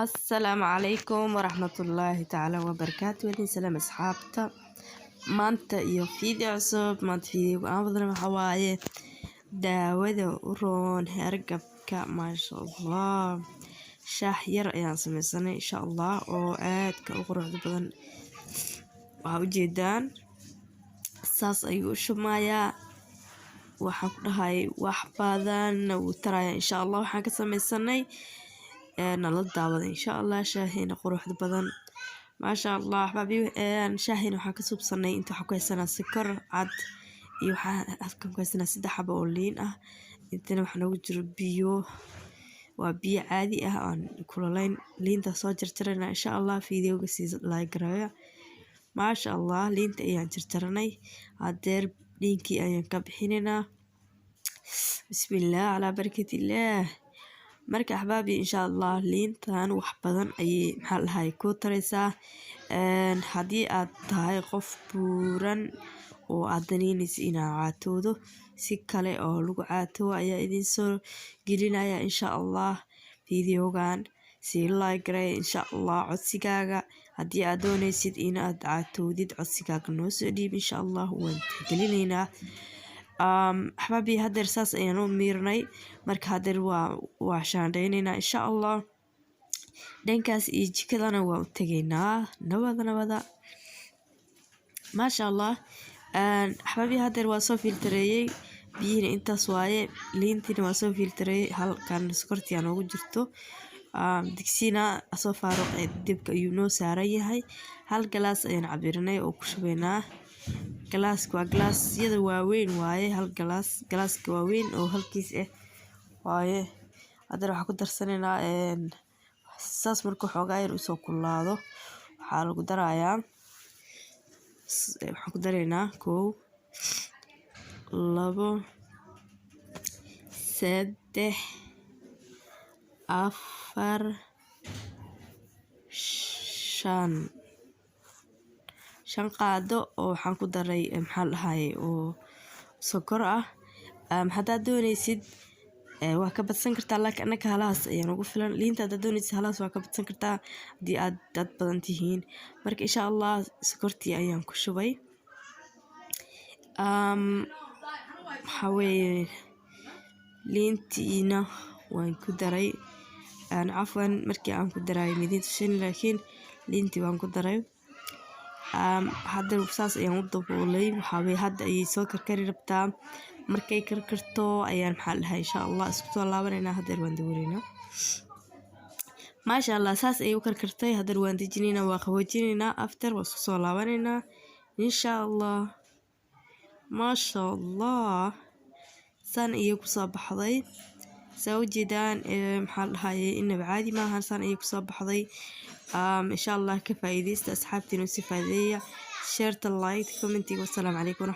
السلام عليكم ورحمة الله تعالى وبركاته. ودين سلام أصحابتا maanta iyo video cusub. maanta video aan wadana waxa waaye daawada u roon hargabka. maasha Allah, shaah yar ayaan sameysanay insha Allah oo aad ka u quruxda badan. waxaa ujeedaan saas ayuu u shumayaa. waxaan ku dhahay wax badan wuu taraya insha Allah. waxaan ka sameysanay nala daawada insha Allah shaahina quruxda badan. maasha Allah ahbaabi shaahina waxaan ka subsanay inta waxa ku haysanaa sokor cad iyo waxa ku haysanaa 3 xabo oo liin ah. intana waxa noogu jiro biyo, waa biyo caadi ah aan kululayn. liinta soo jarjarana insha Allah videoga si like gareeya. maasha Allah liinta ayaan jarjaranay hadeer liinkii ayaan ka bixinayna. bismillah ala barakatillah. marka ahbaabi insha Allah liintan wax badan ayay maxaa lahaay ku taraysaa. hadii aad tahay qof buuran oo aad danaynaysid inaad caatoodo si kale oo lagu caatoodo ayaa idin soo gelinaya insha Allah videogan. si like gareey insha Allah codsigaaga. hadii aad doonaysid inaad caatoodid codsigaaga noo soo dhiib insha Allah waan gelinaynaa. ahbaabi hadeer saas ayaan u miirnay. marka hadeer waa shaandhaynayna insha Allah. dhankaas iyo jikadana waa u tagaynaa nabada. maasha Allah ahbaabi hadeer waa soo filtareeyay biyihina intaas waaye. liintina waa soo filtareeyay halkan sokortii aan ugu jirto. digsina soo faaruqay dibka ayuu noo saaran yahay. hal galaas ayaan cabirinay oo ku shubaynaa. galaaska waa galaasyada waaweyn waaye. hal galaaska waaweyn oo halkiis ah waaye. hadeer waxaan ku darsanaynaa saas marka xoogaa yar usoo kulaado waxaa lagu darayaa waxaan ku daraynaa 1 2 3 4 5 qaado oo waxaan ku daray maxaa lahaay oo sokor ah. hadaad doonaysid waa ka badsan kartaa laakiin anaka halaas ayaan ugu filan. liinta hadaad doonaysid halaas waa ka badsan kartaa hadii aad dad badan tihiin. marka insha Allah sokortii ayaan ku shubay. waxa weeye liintiina waan ku daray. cafwan markii aan ku daray midin tushin laakiin liintii waan ku daray. hadda saas ayaan u daboolay. waxa weeye hadda ayay soo karkari rabtaa. markay karkarto ayaan maxaa lahaay insha Allah isku soo laabanayna. hadeer waan daboolaynaa. maasha Allah saas ayay u karkartay. hadeer waan dejinaynaa waa qaboojinaynaa. after waa isku soo laabanaynaa insha Allah. maasha Allah san ayay ku soo baxday. saa ujeedaan maxaa lahaay inaba caadi maahan. san ayay ku soo baxday. insha Allah ka faa'iideysta asxaabtiina si faa'iideeya. share like comment. wassalaamu calaykum.